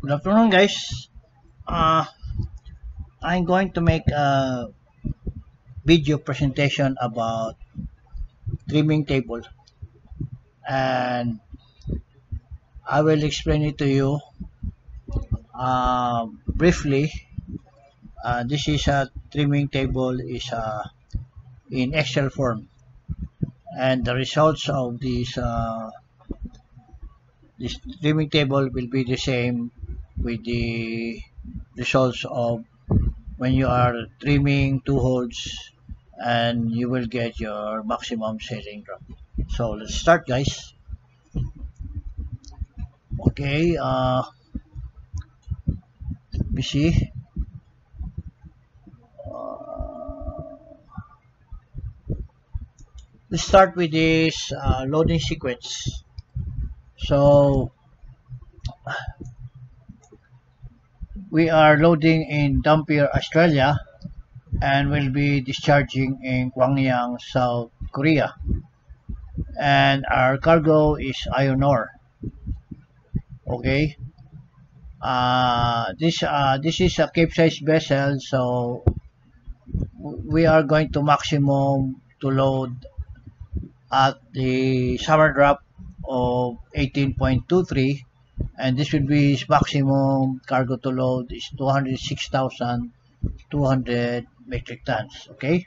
Good afternoon, guys. I'm going to make a video presentation about trimming table, and I will explain it to you briefly. This is a trimming table is in Excel form, and the results of this trimming table will be the same with the results of when you are trimming two holes, and you will get your maximum sailing drop. So let's start, guys. Okay, let me see. Let's start with this loading sequence. So we are loading in Dampier, Australia, and will be discharging in Gwangyang, South Korea. And our cargo is iron ore. Okay. This is a Capesize vessel, so we are going to maximum to load at the summer drop of 18.23, and this will be his maximum cargo to load is 206,200 metric tons. Okay,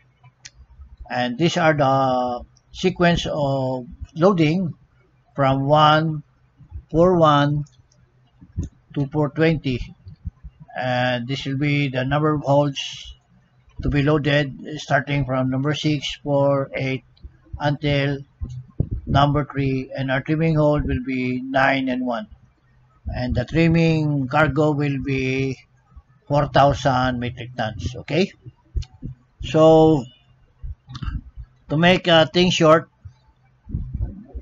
and these are the sequence of loading from 141 to 420, and this will be the number of holes to be loaded starting from number 6, 4, 8 until number 3, and our trimming hole will be 9 and 1, and the trimming cargo will be 4,000 metric tons. Okay, so to make things short,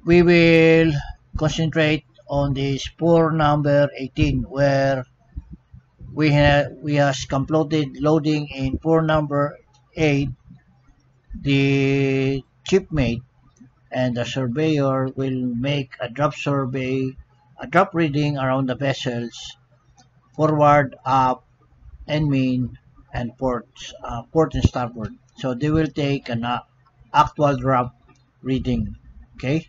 we will concentrate on this pour number 18, where we has completed loading in pour number 8. The shipmate and the surveyor will make a drop reading around the vessels, forward, up, and main, and port and starboard. So they will take an actual drop reading, okay,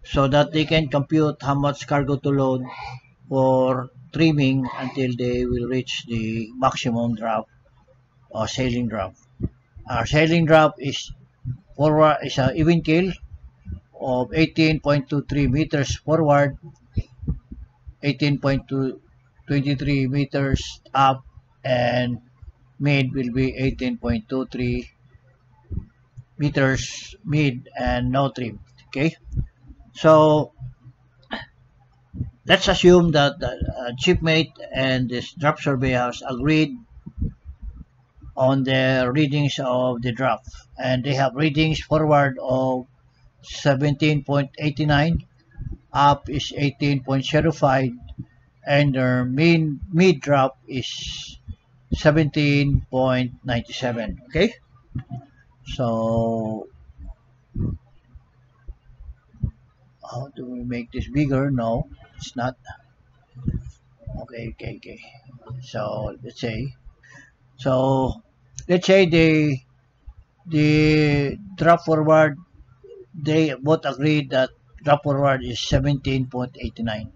so that they can compute how much cargo to load for trimming until they will reach the maximum drop or sailing drop. Our sailing drop is forward is an even keel of 18.23 meters forward, 18.23 meters up, and mid will be 18.23 meters mid and no trim. Okay, so let's assume that the shipmate and this drop surveyors agreed on the readings of the drop, and they have readings forward of 17.89, up is 18.05, and their mid drop is 17.97. Okay, so how do we make this bigger? No, it's not. Okay. So let's say the drop forward, they both agreed that drop forward is 17.89.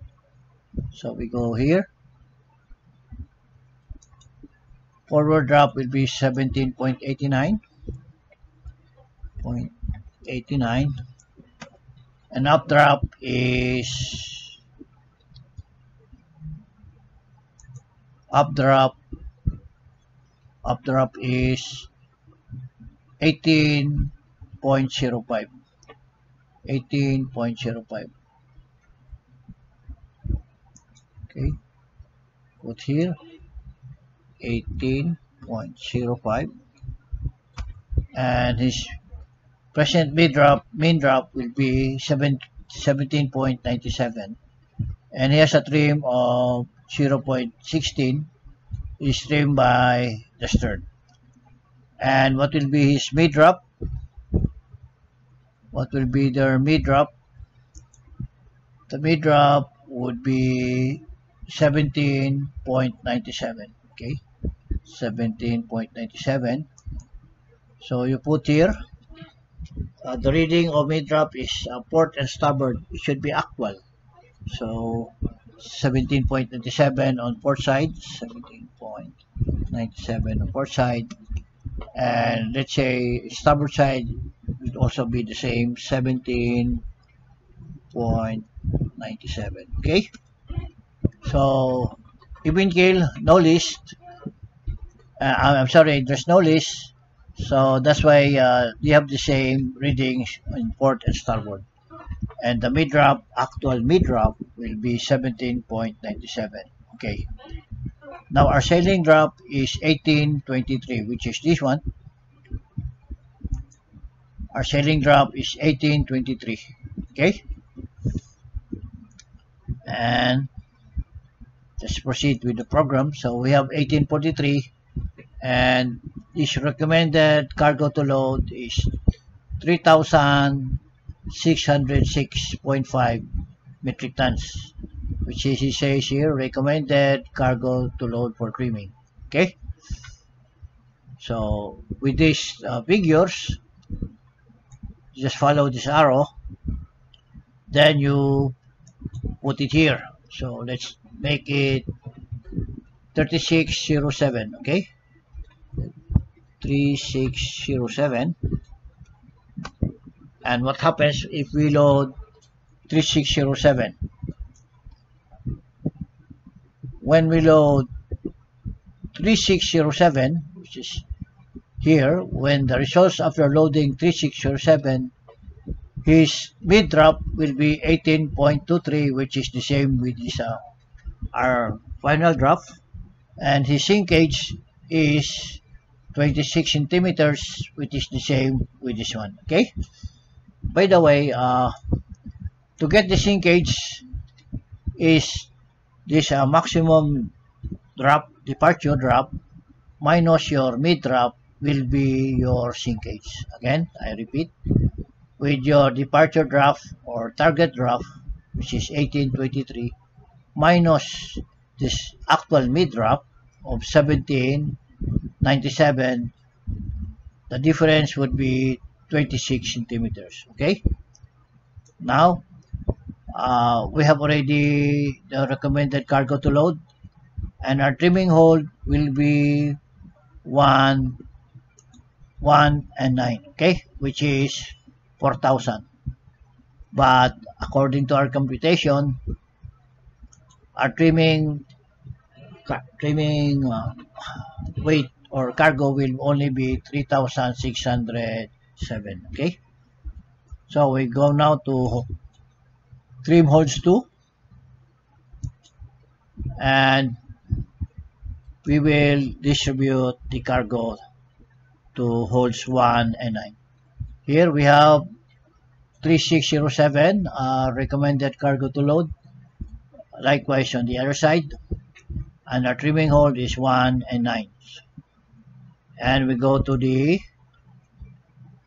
So we go here. Forward drop will be 17.89. And up drop is 18.05. 18.05. Okay, put here 18.05, and his present main drop will be 17.97, and he has a trim of 0.16, is trimmed by the stern. And what will be his mid drop? What will be their mid drop? The mid drop would be 17.97. Okay, 17.97. So you put here the reading of mid drop is port and starboard. It should be actual. So 17.97 on port side, 17.97 on port side, and let's say starboard side would also be the same, 17.97. Okay, so even keel, no list. I'm sorry, there's no list, so that's why you have the same readings in port and starboard. And the mid drop, actual mid drop, will be 17.97. Okay. Now our sailing drop is 18.23, which is this one. Our sailing drop is 18.23. Okay. And let's proceed with the program. So we have 18.43, and this recommended cargo to load is 3,606.5 metric tons, which is, it says here, recommended cargo to load for trimming. Okay, so with these figures, just follow this arrow, then you put it here. So let's make it 3607. Okay, 3607. And what happens if we load 3607? When we load 3607, which is here, when the results after loading 3607, his mid drop will be 18.23, which is the same with this our final drop, and his sinkage is 26 centimeters, which is the same with this one. Okay. By the way, to get the sinkage is this maximum drop, departure drop, minus your mid drop will be your sinkage. Again, I repeat, with your departure draft or target draft, which is 18.23, minus this actual mid drop of 17.97, the difference would be 26 centimeters. Okay. Now, we have already the recommended cargo to load, and our trimming hold will be 1, 1, and 9. Okay, which is 4,000. But according to our computation, our trimming weight or cargo will only be 3,607. Okay, so we go now to trim holds 2, and we will distribute the cargo to holds 1 and 9. Here we have 3607 recommended cargo to load. Likewise on the other side, and our trimming hold is 1 and 9. And we go to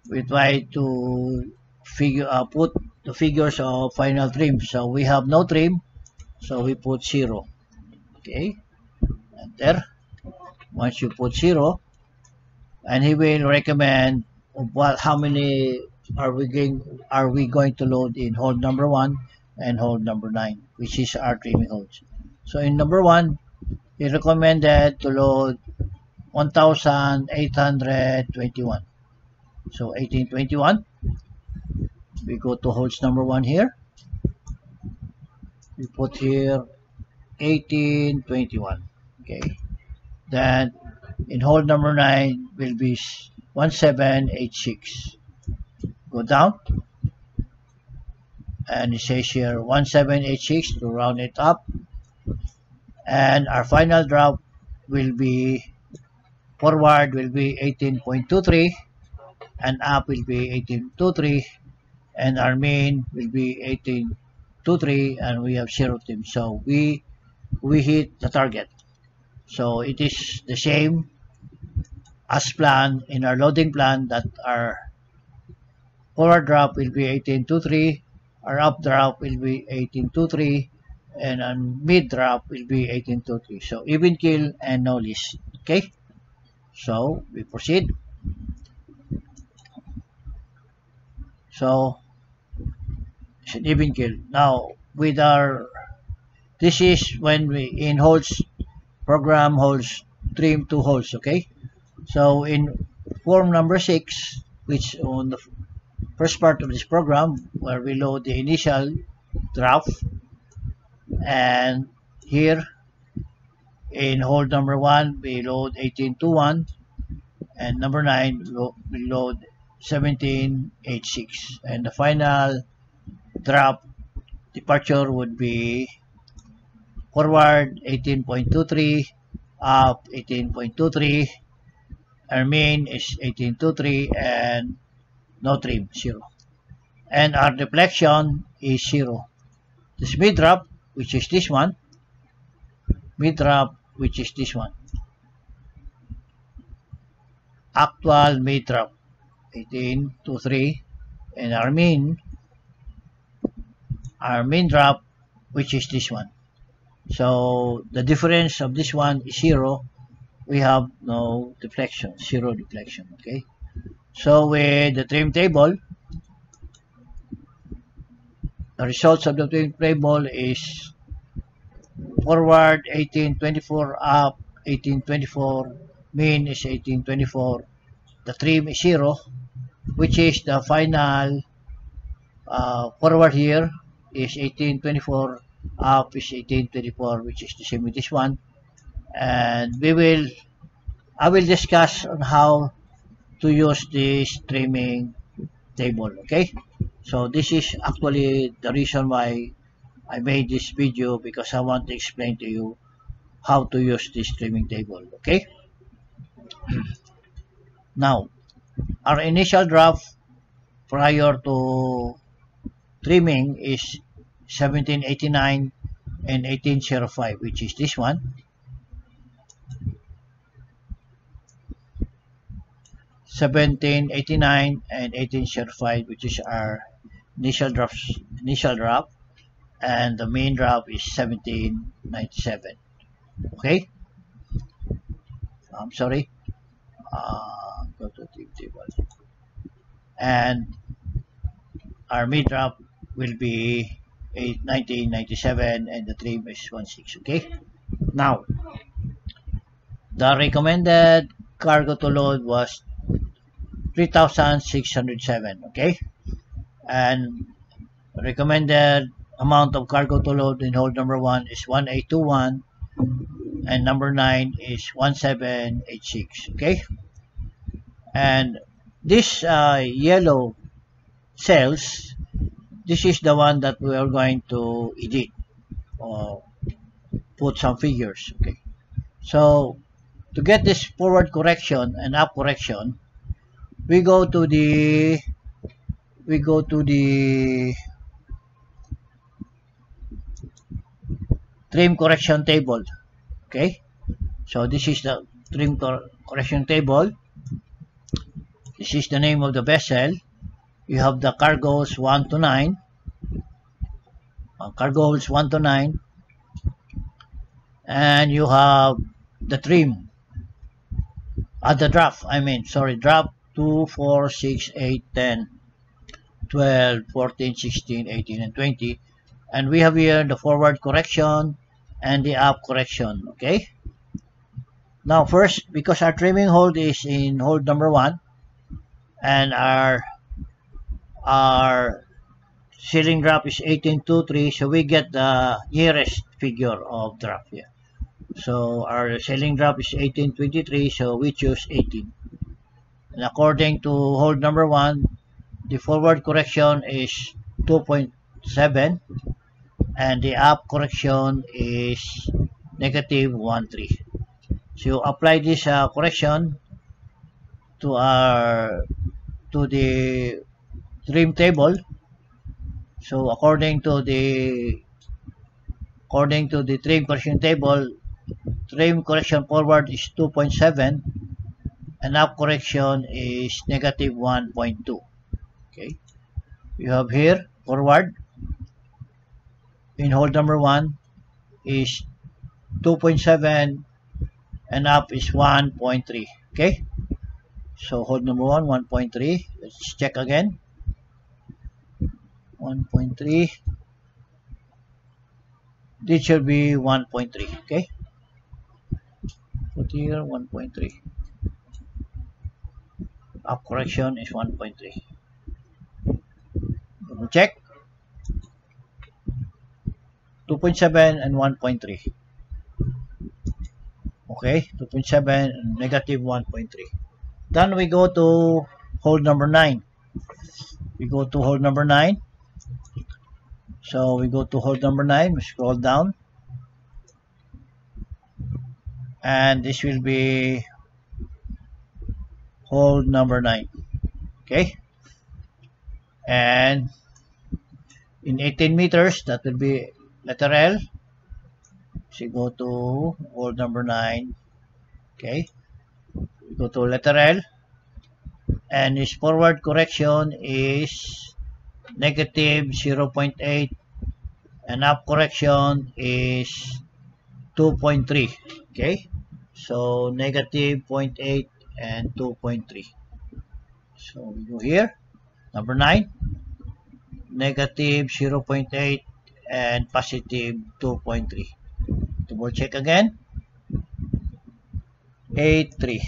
we try to put the figures of final trim. So we have no trim, so we put 0. Okay, enter. Once you put 0, and he will recommend how many are we going to load in hold number 1 and hold number 9, which is our trimming holds. So in number 1, he recommended to load 1,821. So 1821. We go to holds number 1 here. We put here 1821. Okay. Then in hold number 9 will be 1786. Go down, and it says here 1786 to round it up, and our final drop will be forward will be 18.23, and up will be 18.23, and our main will be 18.23, and we have 0 trim. So we hit the target. So it is the same as planned in our loading plan, that our forward drop will be 18.23, our up drop will be 18.23, and on mid drop will be 1823. So even kill and no list. Okay, so we proceed. So it's an even kill. Now with our, this is when we in holds program holds trim two holes. Okay, so in form number 6, which on the first part of this program, where we load the initial draft, and here in hold number 1 we load 1821, and number 9 we load 1786, and the final drop departure would be forward 18.23, up 18.23, our main is 1823, and no trim, 0. And our deflection is 0. This mid drop, which is this one, mid drop, which is this one, actual mid drop 1823, and our mean drop, which is this one. So the difference of this one is 0. We have no deflection, 0 deflection. Okay, so with the trim table, the results of the trim table is forward 1824, up 1824, mean is 1824, the trim is 0, which is the final forward here is 1824, up is 1824, which is the same with this one. And I will discuss on how to use this trimming table. Okay, so this is actually the reason why I made this video, because I want to explain to you how to use this trimming table. Okay, now our initial draft prior to trimming is 1789 and 1805, which is this one. 1789 and 1805, which is our initial draft, and the main draft is 1797. Okay, I'm sorry, go to the table, and our mid draft will be 1997, and the trim is 16. Okay, now the recommended cargo to load was 3,607. Okay, and recommended amount of cargo to load in hold number 1 is 1821, and number 9 is 1786. Okay, and this yellow cells, this is the one that we are going to edit or put some figures. Okay, so to get this forward correction and up correction, we go to the trim correction table. Okay, so this is the trim correction table. This is the name of the vessel. You have the cargoes 1 to 9, cargoes 1 to 9, and you have the trim, the draft, draft 2, 4, 6, 8, 10, 12, 14, 16, 18, and 20. And we have here the forward correction and the up correction. Okay, now first, because our trimming hold is in hold number 1, and our ceiling drop is 1823, so we get the nearest figure of drop here. So our ceiling drop is 1823, so we choose 18. And according to hold number 1, the forward correction is 2.7, and the up correction is -13. So you apply this correction to the trim table. So according to the trim correction table, trim correction forward is 2.7, and up correction is -1.2. Okay, you have here forward in hold number 1 is 2.7 and up is 1.3. Okay, so hold number 1.3. Let's check again. 1.3. This should be 1.3. Okay, put here 1.3. Up correction is 1.3. Double check. 2.7 and 1.3. Okay, 2.7 and negative 1.3. Then we go to hold number 9. We go to hold number 9. So we go to hold number 9. We scroll down. And this will be hold number 9. Okay. And in 18 meters, that will be letter L. So go to hold number 9. Okay. We go to letter L. And its forward correction is negative 0.8. And up correction is 2.3. Okay. So negative 0.8 and 2.3. So we go here. Number 9. Negative 0.8 and positive 2.3. Double check again. 8.3.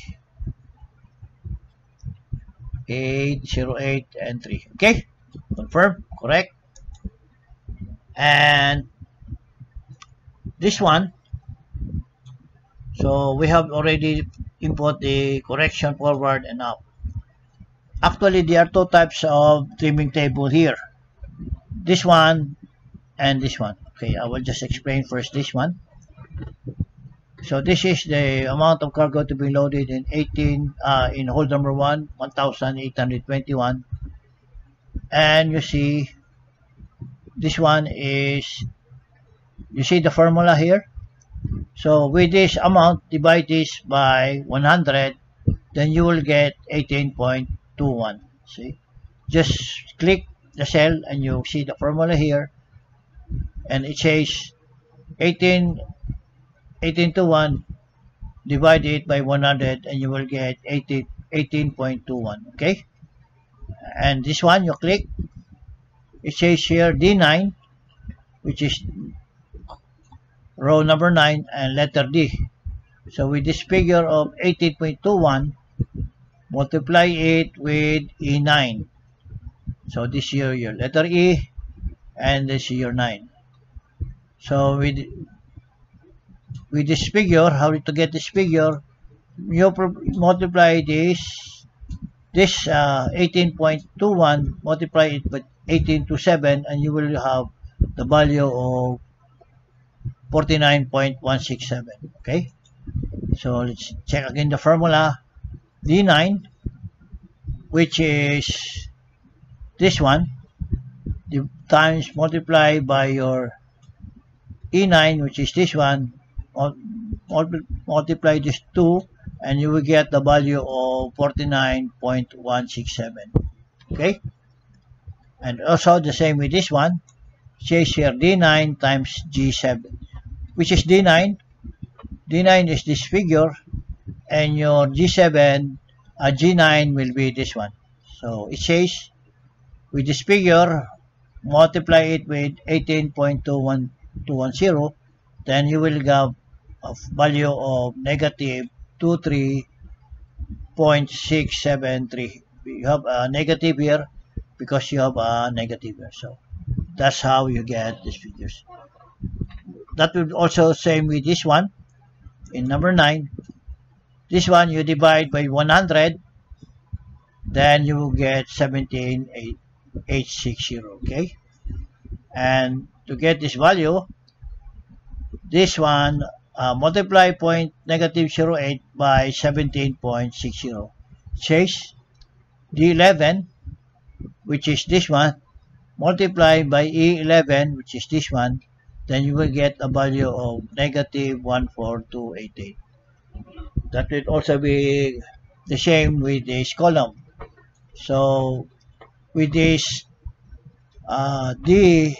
8.08 and 3. Okay. Confirm. Correct. And this one. So we have already input the correction forward and up. Actually, there are two types of trimming table here. This one and this one. Okay, I will just explain first this one. So this is the amount of cargo to be loaded in in hold number 1, 1,821. And you see, this one is, you see the formula here? So with this amount, divide this by 100, then you will get 18.21. See? Just click the cell and you see the formula here. And it says 18.21, divide it by 100 and you will get 18.21. Okay? And this one, you click. It says here D9, which is row number 9 and letter D. So with this figure of 18.21, multiply it with E9. So this here your letter E and this is your 9. So with this figure, how to get this figure, you multiply this 18.21, multiply it with 1827 and you will have the value of 49.167. Okay, so let's check again the formula. D9, which is this one, times multiply by your E9, which is this one, multiply this 2 and you will get the value of 49.167. Okay, and also the same with this one. Says here D9 times G7, which is D9. D9 is this figure and your G7, G9 will be this one. So it says with this figure, multiply it with 18.210, then you will have a value of negative 23.673. You have a negative here because you have a negative here. So that's how you get these figures. That will also same with this one. In number 9, this one you divide by 100, then you will get 17.860. Okay, and to get this value, this one multiply -0.08 by 17.60. Says D11, which is this one, multiply by E11, which is this one, then you will get a value of -14288. That will also be the same with this column. So with this D11,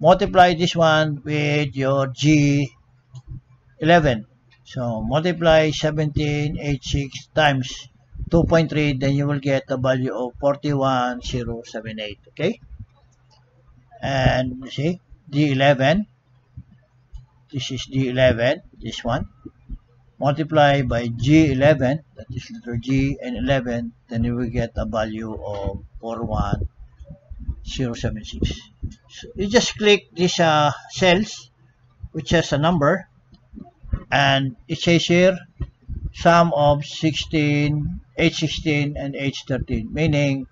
multiply this one with your G11. So multiply 1786 times 2.3, then you will get a value of 41078. Okay, and see D11, this is D11, this one, multiply by G11, that is letter G and 11, then you will get a value of 41076. So you just click these cells which has a number, and it says here sum of H16 and H13, meaning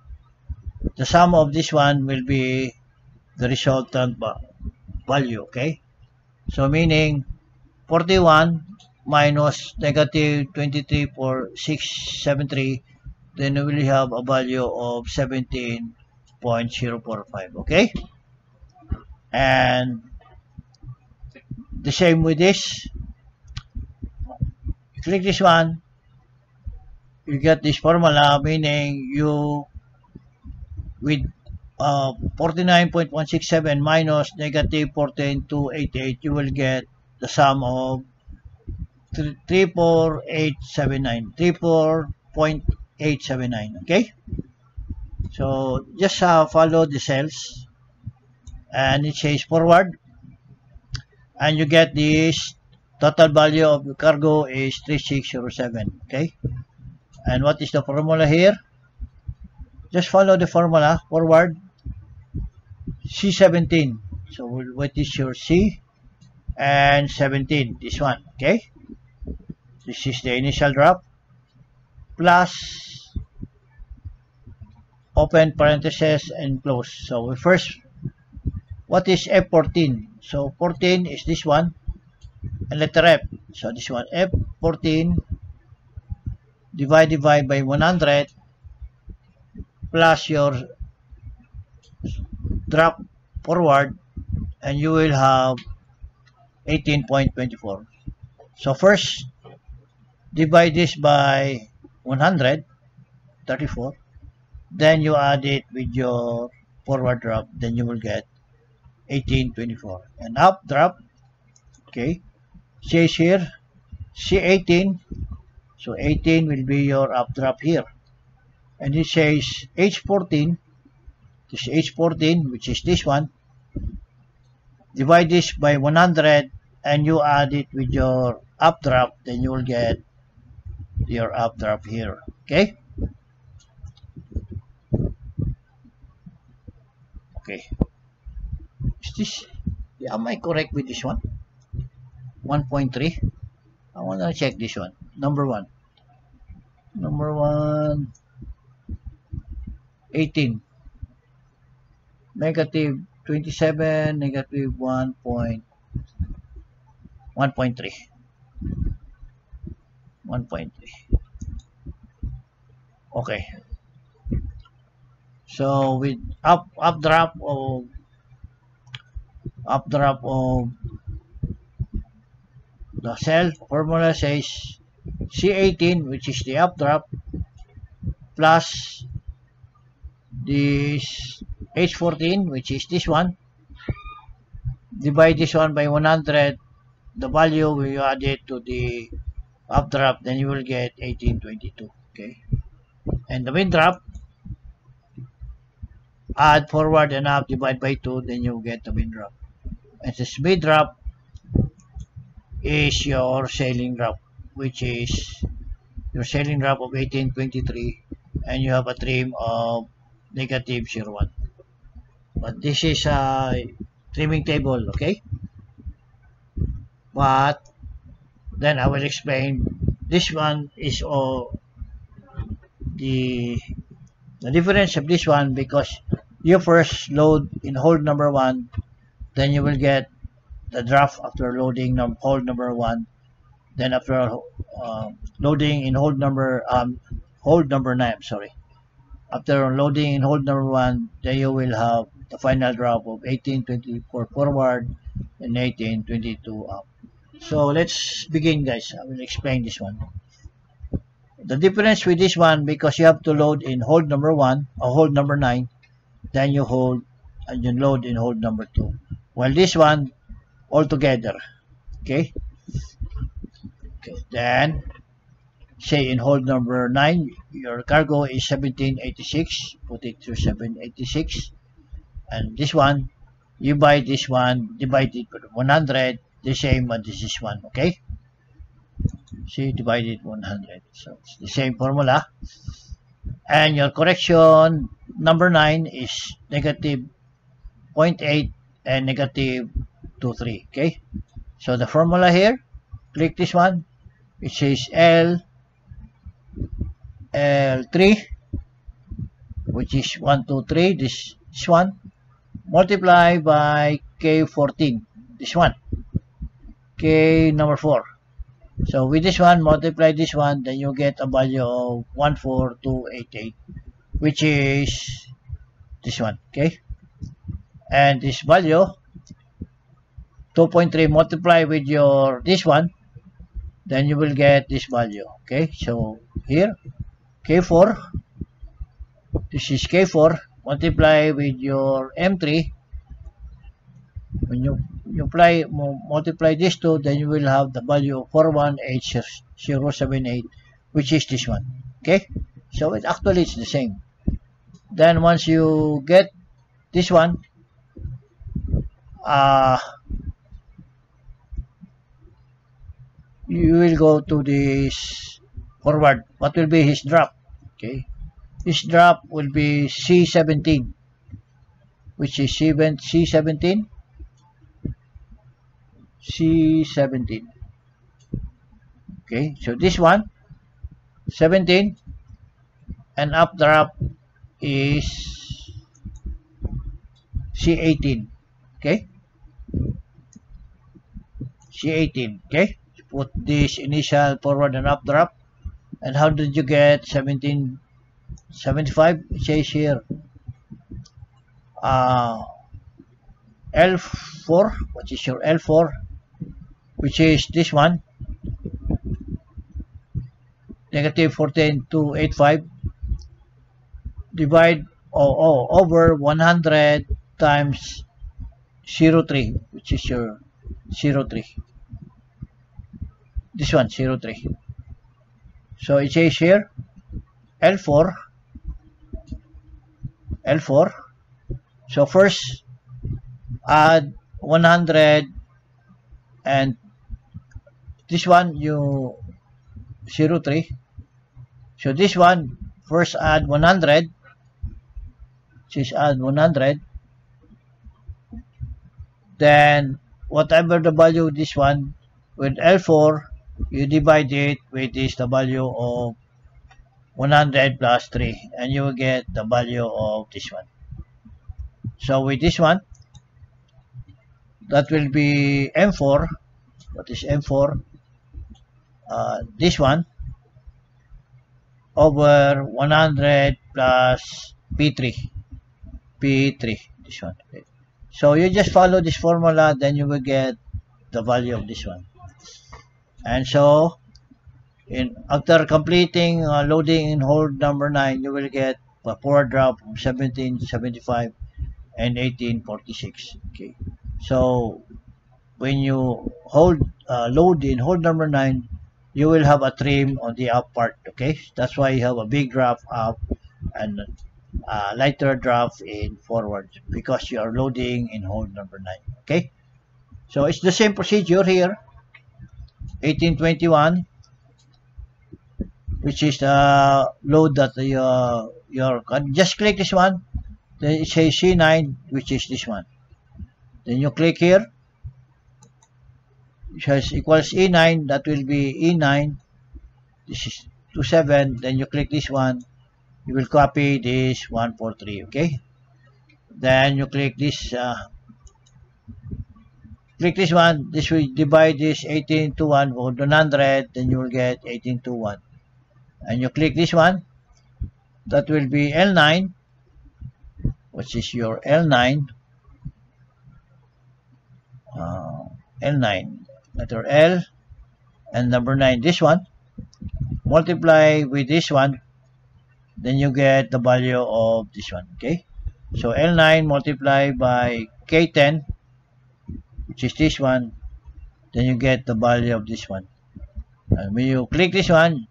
the sum of this one will be the resultant value. Okay, so meaning 41 minus negative 23.673, then we will have a value of 17.045. Okay, and the same with this. Click this one, you get this formula, meaning you with 49.167 minus negative 14.288, you will get the sum of 34879, 34.879. Okay, so just follow the cells, and it says forward, and you get this total value of the cargo is 3607. Okay, and what is the formula here? Just follow the formula, forward C17. So what is your C and 17? This one. Okay, this is the initial drop plus open parentheses and close. So we first, what is F14? So 14 is this one, and letter F. So this one, F14 divided by 100 plus your drop forward, and you will have 18.24. So first divide this by 100, 34, then you add it with your forward drop, then you will get 18.24. And up drop, okay, says here C18, so 18 will be your up drop here, and it says H14, this H14, which is this one, divide this by 100 and you add it with your updraft, then you will get your updraft here. Okay, okay, is this, am I correct with this one? 1.3. I want to check this one. Number one, 18, negative 27, negative 1.3, 1.3. Okay, so with updraft of the cell formula says C18, which is the updraft, plus this H14, which is this one, divide this one by 100, the value we add it to the updraft, then you will get 18.22. Okay, and the winddraft, add forward and up, divide by 2, then you get the winddraft. And this middraft is your sailing draft, which is your sailing draft of 18.23, and you have a trim of negative 0.1. But this is a trimming table, okay? But then I will explain. This one is the difference of this one, because you first load in hold number 1, then you will get the draft after loading hold number 1. Then after loading in hold number 9, sorry. After loading in hold number 1, then you will have the final drop of 18.24 forward and 18.22 up. So let's begin, guys. I will explain this one. The difference with this one, because you have to load in hold number 1 or hold number 9, then you hold and you load in hold number 2. while this one all together. Okay. Then say in hold number 9, your cargo is 1786. Put it to 786. And this one, you buy this one, divide it by 100, the same as this one. Okay. See, divided 100. So it's the same formula. And your correction number 9 is negative 0.8 and negative 23. Okay. So the formula here, click this one. It says L3, which is 1, 2, 3. This one. Multiply by K14. This one. K number 4. So with this one, multiply this one, then you get a value of 14288, which is this one. Okay. And this value 2.3 multiply with your this one, then you will get this value. Okay. So here K4, this is K4, multiply with your M3. When you multiply these two, then you will have the value of 418078, which is this one. Okay. So it actually it's the same. Then once you get this one, you will go to this forward. What will be his drop? Okay. His drop will be C17, which is C17. C17. Okay, so this one 17 and up drop is C18. Okay, C18. Okay, put this initial forward and up drop. And how did you get 1775? It says here L4, which is your L4, which is this one, negative 14285, divide over 100 times 03, which is your 03. This one, 03. So it says here L4. So first add 100 and this one you 03. So this one first add 100. Just add 100. Then whatever the value of this one with L4, you divide it with this the value of 100 plus 3, and you will get the value of this one. So with this one, that will be M4. What is M4? This one over 100 plus P3. This one. Okay. So you just follow this formula, then you will get the value of this one. And so after completing loading in hold number 9, you will get a forward drop from 1775 and 1846. Okay. So when you load in hold number 9, you will have a trim on the up part. Okay, that's why you have a big drop up and a lighter drop in forward, because you are loading in hold number 9. Okay, so it's the same procedure here. 1821, which is the load that your just click this one, then it says C9, which is this one. Then you click here, it says equals E9, that will be E9. This is 27. Then you click this one, you will copy this 143. Okay, then you click this one. This will divide this 1821 with 100, then you will get 1821. And you click this one, that will be L9, which is your L9. L9, letter L, and number 9, this one. Multiply with this one, then you get the value of this one. Okay, so L9 multiplied by K10, which is this one, then you get the value of this one. And when you click this one,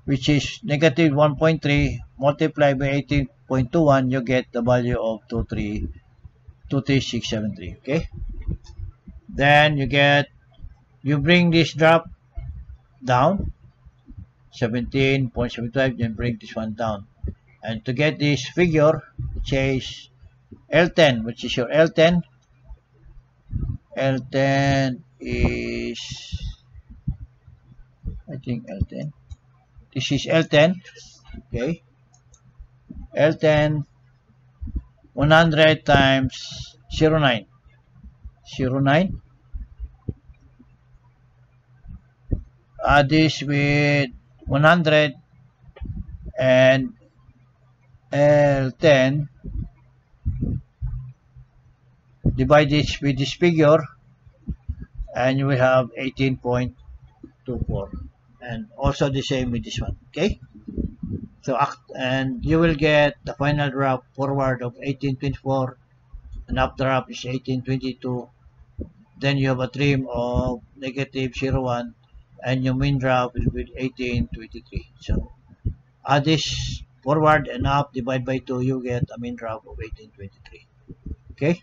which is negative 1.3 multiplied by 18.21, you get the value of 23673. Okay, then you bring this drop down 17.75, then bring this one down, and to get this figure, which is L10, which is your L10 is, I think L10, this is L10. Okay, L10 100 times 09, add this with 100 and L10, divide this with this figure, and you will have 18.24, and also the same with this one. Okay, so and you will get the final drop forward of 1824, and up drop is 1822. Then you have a trim of negative 01, and your main drop is with 1823. So add this forward and up, divide by 2, you get a main drop of 1823. Okay,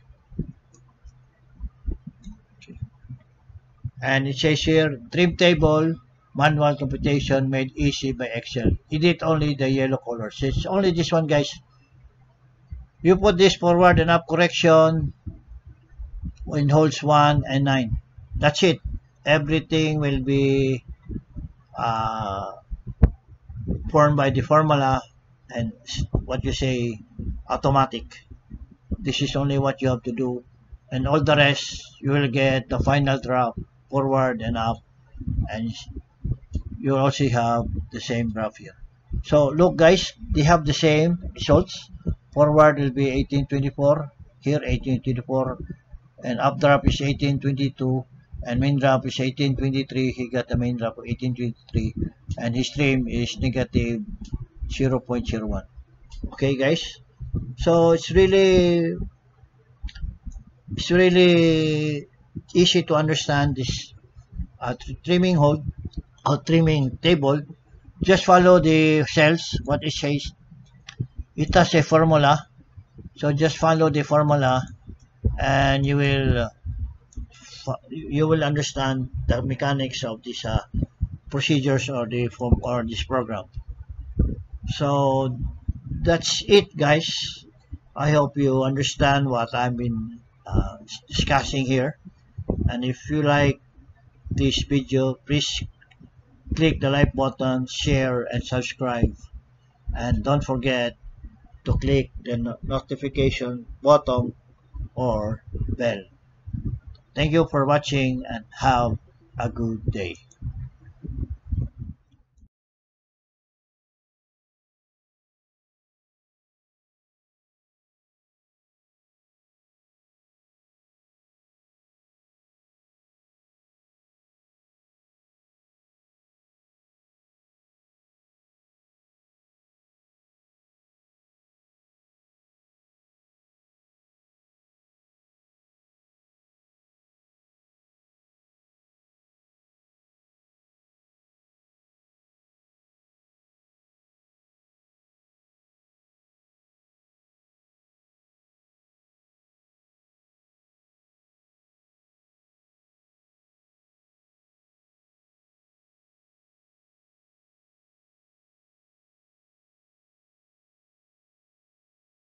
and it says here, trim table manual computation made easy by Excel. Edit only the yellow colors. It's only this one, guys. You put this forward and up correction in holes 1 and 9. That's it. Everything will be formed by the formula, and what you say, automatic. This is only what you have to do, and all the rest you will get the final drop forward and up, and you also have the same graph here. So look, guys, they have the same results. Forward will be 1824, here 1824, and up drop is 1822, and main drop is 1823. He got the main drop of 1823, and his trim is negative 0.01. Okay, guys, so it's really easy to understand this trimming hole or trimming table. Just follow the cells, what it says. It has a formula, so just follow the formula, and you will understand the mechanics of these procedures or this program. So that's it, guys. I hope you understand what I've been discussing here, and if you like this video, please click the like button, share, and subscribe, and don't forget to click the notification button or bell. Thank you for watching, and have a good day.